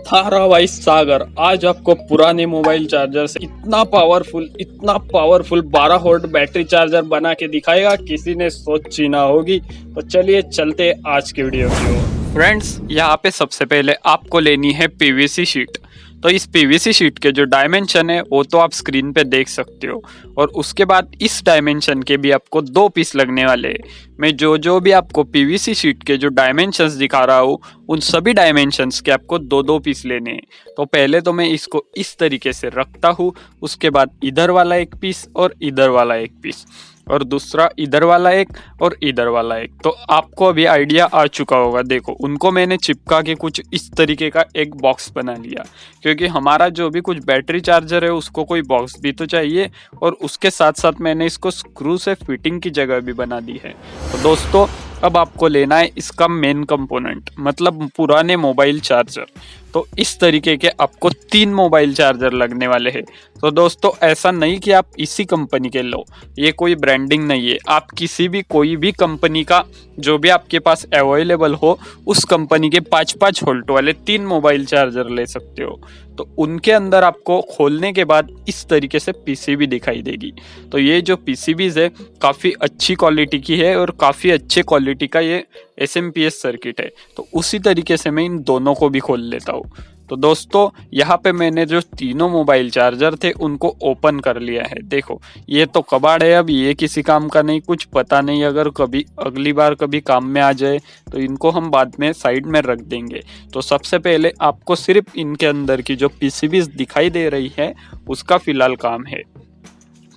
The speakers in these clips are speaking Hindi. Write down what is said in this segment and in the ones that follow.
थारा भाई सागर आज आपको पुराने मोबाइल चार्जर से इतना पावरफुल 12 वोल्ट बैटरी चार्जर बना के दिखाएगा, किसी ने सोची ना होगी। तो चलिए चलते आज के वीडियो की ओर। फ्रेंड्स, यहाँ पे सबसे पहले आपको लेनी है पीवीसी शीट। तो इस पीवीसी शीट के जो डायमेंशन है वो तो आप स्क्रीन पे देख सकते हो, और उसके बाद इस डायमेंशन के भी आपको 2 पीस लगने वाले हैं। मैं जो भी आपको पीवीसी शीट के जो डायमेंशंस दिखा रहा हूँ उन सभी डायमेंशंस के आपको 2 पीस लेने हैं। तो पहले तो मैं इसको इस तरीके से रखता हूँ, उसके बाद इधर वाला 1 पीस और इधर वाला 1 पीस, और दूसरा इधर वाला एक और इधर वाला एक। तो आपको अभी आइडिया आ चुका होगा। देखो, उनको मैंने चिपका के कुछ इस तरीके का एक बॉक्स बना लिया, क्योंकि हमारा जो भी कुछ बैटरी चार्जर है उसको कोई बॉक्स भी तो चाहिए, और उसके साथ साथ मैंने इसको स्क्रू से फिटिंग की जगह भी बना दी है। तो दोस्तों, अब आपको लेना है इसका मेन कंपोनेंट, मतलब पुराने मोबाइल चार्जर। तो इस तरीके के आपको 3 मोबाइल चार्जर लगने वाले हैं। तो दोस्तों, ऐसा नहीं कि आप इसी कंपनी के लो, ये कोई ब्रांडिंग नहीं है। आप किसी भी कोई भी कंपनी का जो भी आपके पास अवेलेबल हो उस कंपनी के 5-5 वोल्ट वाले 3 मोबाइल चार्जर ले सकते हो। तो उनके अंदर आपको खोलने के बाद इस तरीके से पीसीबी दिखाई देगी। तो ये जो पीसीबीज है काफ़ी अच्छी क्वालिटी की है, और काफ़ी अच्छे क्वालिटी का ये एसएमपीएस सर्किट है। तो उसी तरीके से मैं इन दोनों को भी खोल लेता हूँ। तो दोस्तों, यहाँ पे मैंने जो तीनों मोबाइल चार्जर थे उनको ओपन कर लिया है। देखो, ये तो कबाड़ है, अब ये किसी काम का नहीं, कुछ पता नहीं, अगर कभी अगली बार कभी काम में आ जाए तो इनको हम बाद में साइड में रख देंगे। तो सबसे पहले आपको सिर्फ इनके अंदर की जो पीसीबीज दिखाई दे रही है उसका फिलहाल काम है।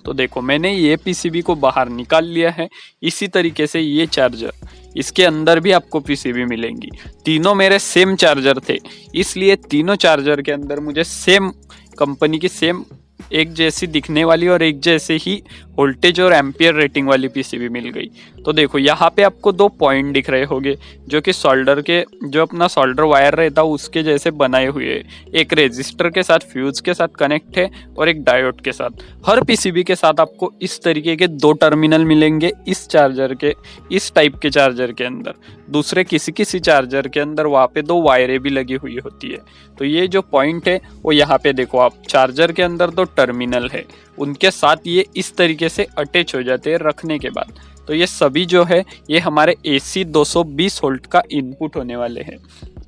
तो देखो, मैंने ये पीसीबी को बाहर निकाल लिया है। इसी तरीके से ये चार्जर, इसके अंदर भी आपको पीसीबी मिलेंगी। तीनों मेरे सेम चार्जर थे, इसलिए तीनों चार्जर के अंदर मुझे सेम कंपनी की सेम एक जैसी दिखने वाली और एक जैसे ही वोल्टेज और एम्पियर रेटिंग वाली पीसीबी मिल गई। तो देखो, यहाँ पे आपको 2 पॉइंट दिख रहे होंगे जो कि सोल्डर के, जो अपना सोल्डर वायर रहता है उसके जैसे बनाए हुए हैं। एक रेजिस्टर के साथ, फ्यूज के साथ कनेक्ट है, और एक डायोड के साथ। हर पीसीबी के साथ आपको इस तरीके के 2 टर्मिनल मिलेंगे इस चार्जर के, इस टाइप के चार्जर के अंदर। दूसरे किसी चार्जर के अंदर वहाँ पे 2 वायरें भी लगी हुई होती है। तो ये जो पॉइंट है वो यहाँ पे देखो, आप चार्जर के अंदर 2 टर्मिनल है, उनके साथ ये इस तरीके से अटैच हो जाते हैं रखने के बाद। तो ये सभी जो है ये हमारे AC 220 वोल्ट का इनपुट होने वाले हैं।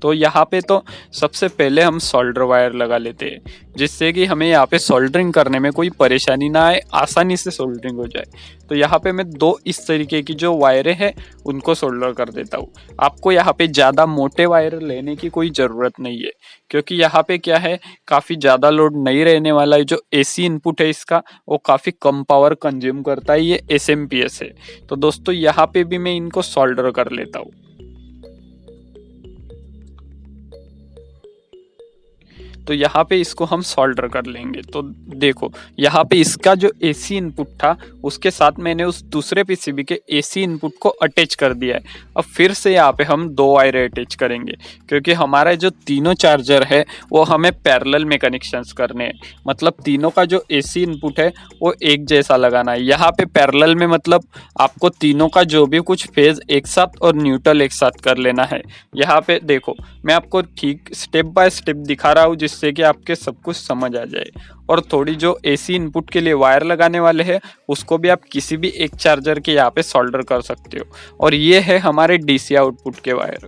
तो यहाँ पे तो सबसे पहले हम सोल्डर वायर लगा लेते हैं, जिससे कि हमें यहाँ पे सोल्डरिंग करने में कोई परेशानी ना आए, आसानी से सोल्डरिंग हो जाए। तो यहाँ पे मैं 2 इस तरीके की जो वायरें हैं उनको सोल्डर कर देता हूँ। आपको यहाँ पे ज़्यादा मोटे वायर लेने की कोई ज़रूरत नहीं है, क्योंकि यहाँ पे क्या है, काफ़ी ज़्यादा लोड नहीं रहने वाला है। जो AC इनपुट है इसका वो काफ़ी कम पावर कंज्यूम करता है, ये SMPS है। तो दोस्तों, यहाँ पे भी मैं इनको सोल्डर कर लेता हूँ। तो यहाँ पे इसको हम सोल्डर कर लेंगे। तो देखो, यहाँ पे इसका जो AC इनपुट था उसके साथ मैंने उस दूसरे पीसीबी के AC इनपुट को अटैच कर दिया है। अब फिर से यहाँ पे हम 2 वायर अटैच करेंगे, क्योंकि हमारा जो तीनों चार्जर है वो हमें पैरेलल में कनेक्शंस करने हैं। मतलब तीनों का जो AC इनपुट है वो एक जैसा लगाना है। यहाँ पे पैरेलल में मतलब आपको तीनों का जो भी कुछ फेज एक साथ और न्यूट्रल एक साथ कर लेना है। यहाँ पे देखो, मैं आपको ठीक स्टेप बाय स्टेप दिखा रहा हूँ, जिससे कि आपके सब कुछ समझ आ जाए। और थोड़ी जो AC इनपुट के लिए वायर लगाने वाले हैं उसको भी आप किसी भी एक चार्जर के यहाँ पे सोल्डर कर सकते हो। और ये है हमारे DC आउटपुट के वायर।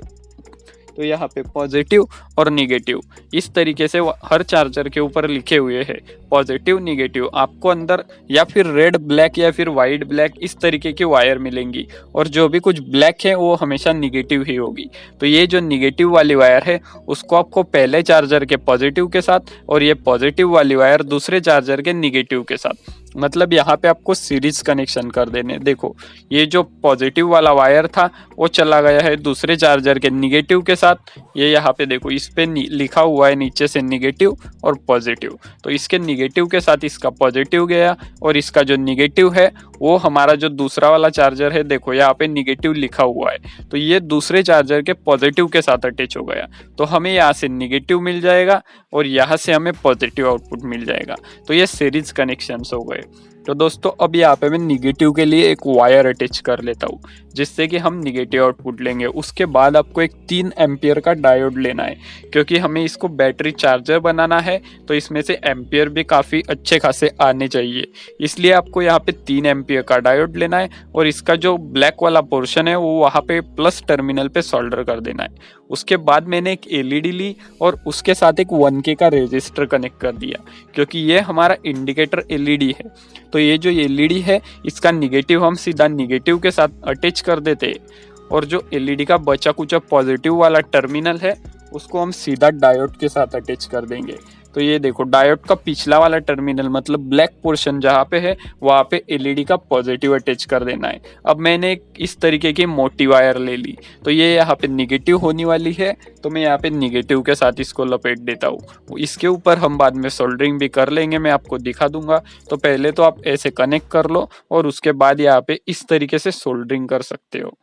तो यहाँ पे पॉजिटिव और निगेटिव इस तरीके से हर चार्जर के ऊपर लिखे हुए हैं। पॉजिटिव, निगेटिव, आपको अंदर या फिर रेड ब्लैक या फिर वाइट ब्लैक इस तरीके की वायर मिलेंगी, और जो भी कुछ ब्लैक है वो हमेशा निगेटिव ही होगी। तो ये जो निगेटिव वाली वायर है उसको आपको पहले चार्जर के पॉजिटिव के साथ, और ये पॉजिटिव वाली वायर दूसरे चार्जर के निगेटिव के साथ, मतलब यहाँ पे आपको सीरीज कनेक्शन कर देने। देखो, ये जो पॉजिटिव वाला वायर था वो चला गया है दूसरे चार्जर के निगेटिव के साथ। ये यहाँ पे देखो, इस पे लिखा हुआ है नीचे से निगेटिव और पॉजिटिव। तो इसके निगेटिव के साथ इसका पॉजिटिव गया, और इसका जो निगेटिव है वो हमारा जो दूसरा वाला चार्जर है, देखो यहाँ पे निगेटिव लिखा हुआ है, तो ये दूसरे चार्जर के पॉजिटिव के साथ अटैच हो गया। तो हमें यहाँ से निगेटिव मिल जाएगा और यहाँ से हमें पॉजिटिव आउटपुट मिल जाएगा। तो ये सीरीज कनेक्शंस हो गए। तो दोस्तों, अब यहाँ पे मैं निगेटिव के लिए एक वायर अटैच कर लेता हूँ। जिससे कि हम निगेटिव आउटपुट लेंगे। उसके बाद आपको एक 3 एम्पियर का डायोड लेना है, क्योंकि हमें इसको बैटरी चार्जर बनाना है तो इसमें से एम्पियर भी काफ़ी अच्छे खासे आने चाहिए। इसलिए आपको यहाँ पे 3 एम्पियर का डायोड लेना है और इसका जो ब्लैक वाला पोर्शन है वो वहाँ पे प्लस टर्मिनल पे सोल्डर कर देना है। उसके बाद मैंने एक एलईडी ली और उसके साथ एक 1K का रेजिस्टर कनेक्ट कर दिया, क्योंकि ये हमारा इंडिकेटर एलईडी है। तो ये जो एलईडी है इसका निगेटिव हम सीधा निगेटिव के साथ अटैच कर देते हैं और जो एलईडी का बचा कुचा पॉजिटिव वाला टर्मिनल है उसको हम सीधा डायोड के साथ अटैच कर देंगे। तो ये देखो डायोड का पिछला वाला टर्मिनल मतलब ब्लैक पोर्शन जहाँ पे है वहाँ पे एलईडी का पॉजिटिव अटैच कर देना है। अब मैंने इस तरीके की मोटी वायर ले ली, तो ये यहाँ पे निगेटिव होने वाली है, तो मैं यहाँ पे निगेटिव के साथ इसको लपेट देता हूँ। इसके ऊपर हम बाद में सोल्डरिंग भी कर लेंगे, मैं आपको दिखा दूंगा। तो पहले तो आप ऐसे कनेक्ट कर लो और उसके बाद यहाँ पे इस तरीके से सोल्डरिंग कर सकते हो।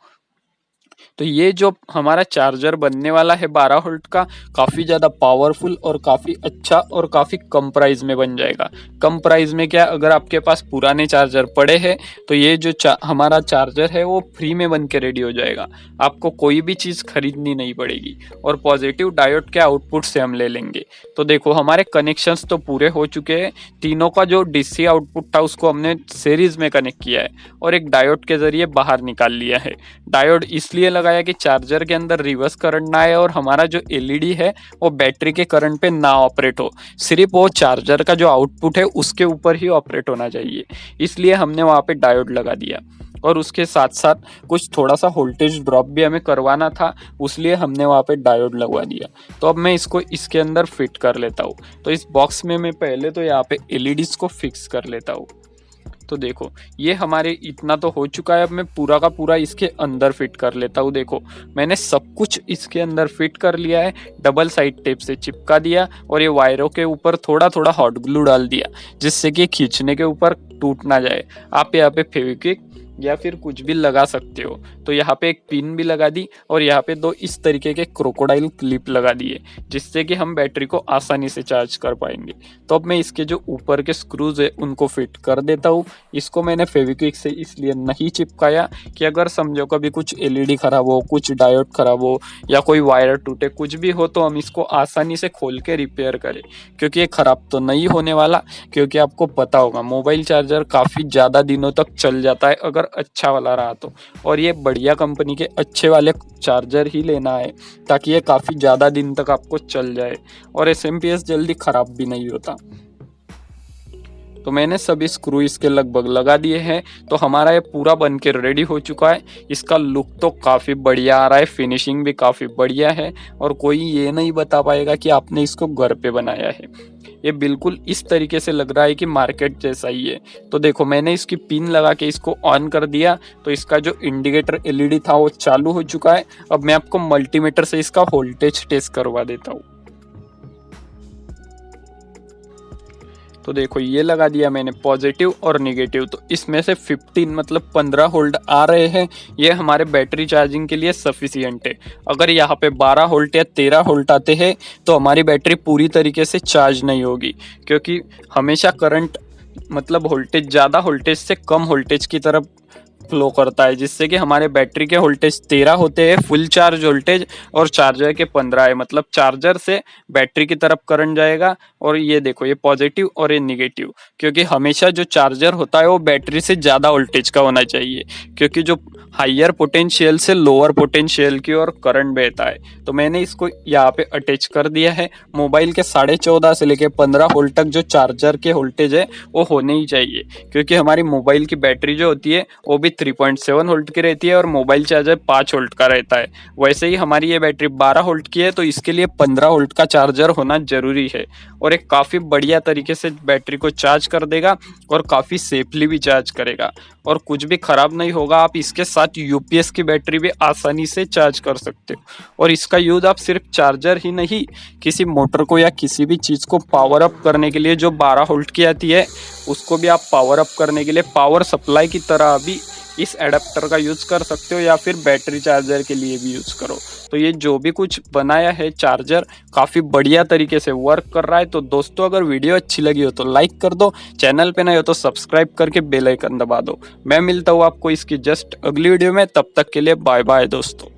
तो ये जो हमारा चार्जर बनने वाला है 12 वोल्ट का, काफ़ी ज़्यादा पावरफुल और काफ़ी अच्छा और काफ़ी कम प्राइस में बन जाएगा। कम प्राइस में क्या, अगर आपके पास पुराने चार्जर पड़े हैं तो ये जो हमारा चार्जर है वो फ्री में बन के रेडी हो जाएगा, आपको कोई भी चीज़ खरीदनी नहीं पड़ेगी और पॉजिटिव डायोड के आउटपुट से हम ले लेंगे। तो देखो हमारे कनेक्शंस तो पूरे हो चुके हैं, तीनों का जो डीसी आउटपुट था उसको हमने सीरीज में कनेक्ट किया है और एक डायोड के जरिए बाहर निकाल लिया है। डायोड इसलिए लगाया कि चार्जर के अंदर रिवर्स करंट ना आए और हमारा जो एलईडी है वो बैटरी के करंट पे ना ऑपरेट हो, सिर्फ वो चार्जर का जो आउटपुट है उसके ऊपर ही ऑपरेट होना चाहिए। इसलिए हमने वहाँ पे डायोड लगा दिया और उसके साथ साथ कुछ थोड़ा सा वोल्टेज ड्रॉप भी हमें करवाना था, इसलिए हमने वहाँ पे डायोड लगवा दिया। तो अब मैं इसको इसके अंदर फिट कर लेता हूँ। तो इस बॉक्स में मैं पहले तो यहाँ पे एलईडीज को फिक्स कर लेता हूँ। तो देखो ये हमारे इतना तो हो चुका है, अब मैं पूरा का पूरा इसके अंदर फिट कर लेता हूँ। देखो मैंने सब कुछ इसके अंदर फिट कर लिया है, डबल साइड टेप से चिपका दिया और ये वायरों के ऊपर थोड़ा थोड़ा हॉट ग्लू डाल दिया, जिससे कि खींचने के ऊपर टूट ना जाए। आप यहाँ पे फेविक्विक या फिर कुछ भी लगा सकते हो। तो यहाँ पे एक पिन भी लगा दी और यहाँ पे 2 इस तरीके के क्रोकोडाइल क्लिप लगा दिए, जिससे कि हम बैटरी को आसानी से चार्ज कर पाएंगे। तो अब मैं इसके जो ऊपर के स्क्रूज है उनको फिट कर देता हूँ। इसको मैंने फेविक्विक से इसलिए नहीं चिपकाया कि अगर समझो कभी कुछ एलईडी खराब हो, कुछ डायोड खराब हो या कोई वायर टूटे, कुछ भी हो तो हम इसको आसानी से खोल के रिपेयर करें, क्योंकि ये खराब तो नहीं होने वाला। क्योंकि आपको पता होगा मोबाइल चार्जर काफ़ी ज़्यादा दिनों तक चल जाता है अगर अच्छा वाला रहा तो, और ये बढ़िया कंपनी के अच्छे वाले चार्जर ही लेना है ताकि ये काफ़ी ज़्यादा दिन तक आपको चल जाए और एसएमपीएस जल्दी ख़राब भी नहीं होता। तो मैंने सभी स्क्रू इसके लगभग लगा दिए हैं। तो हमारा ये पूरा बन के रेडी हो चुका है। इसका लुक तो काफ़ी बढ़िया आ रहा है, फिनिशिंग भी काफ़ी बढ़िया है और कोई ये नहीं बता पाएगा कि आपने इसको घर पे बनाया है। ये बिल्कुल इस तरीके से लग रहा है कि मार्केट जैसा ही है। तो देखो मैंने इसकी पिन लगा के इसको ऑन कर दिया, तो इसका जो इंडिकेटर एलईडी था वो चालू हो चुका है। अब मैं आपको मल्टीमीटर से इसका वोल्टेज टेस्ट करवा देता हूँ। तो देखो ये लगा दिया मैंने पॉजिटिव और निगेटिव, तो इसमें से 15 मतलब 15 वोल्ट आ रहे हैं। ये हमारे बैटरी चार्जिंग के लिए सफिशियंट है। अगर यहाँ पे 12 वोल्ट या 13 वोल्ट आते हैं तो हमारी बैटरी पूरी तरीके से चार्ज नहीं होगी, क्योंकि हमेशा करंट मतलब वोल्टेज ज़्यादा वोल्टेज से कम वोल्टेज की तरफ फ्लो करता है, जिससे कि हमारे बैटरी के वोल्टेज 13 होते हैं फुल चार्ज वोल्टेज और चार्जर के 15 है, मतलब चार्जर से बैटरी की तरफ करंट जाएगा। और ये देखो ये पॉजिटिव और ये निगेटिव, क्योंकि हमेशा जो चार्जर होता है वो बैटरी से ज़्यादा वोल्टेज का होना चाहिए, क्योंकि जो हायर पोटेंशियल से लोअर पोटेंशियल की ओर करंट बहता है। तो मैंने इसको यहाँ पे अटैच कर दिया है। मोबाइल के 14.5 से लेके 15 वोल्ट तक जो चार्जर के वोल्टेज है वो होने ही चाहिए, क्योंकि हमारी मोबाइल की बैटरी जो होती है वो भी 3.7 वोल्ट की रहती है और मोबाइल चार्जर 5 वोल्ट का रहता है। वैसे ही हमारी ये बैटरी 12 वोल्ट की है, तो इसके लिए 15 वोल्ट का चार्जर होना जरूरी है और एक काफ़ी बढ़िया तरीके से बैटरी को चार्ज कर देगा और काफ़ी सेफली भी चार्ज करेगा और कुछ भी ख़राब नहीं होगा। आप इसके साथ यूपीएस की बैटरी भी आसानी से चार्ज कर सकते हो और इसका यूज़ आप सिर्फ चार्जर ही नहीं, किसी मोटर को या किसी भी चीज़ को पावर अप करने के लिए जो 12 वोल्ट की आती है उसको भी आप पावर अप करने के लिए पावर सप्लाई की तरह भी इस एडाप्टर का यूज कर सकते हो या फिर बैटरी चार्जर के लिए भी यूज करो। तो ये जो भी कुछ बनाया है चार्जर काफी बढ़िया तरीके से वर्क कर रहा है। तो दोस्तों अगर वीडियो अच्छी लगी हो तो लाइक कर दो, चैनल पे नए हो तो सब्सक्राइब करके बेल आइकन दबा दो। मैं मिलता हूँ आपको इसकी जस्ट अगली वीडियो में, तब तक के लिए बाय बाय दोस्तों।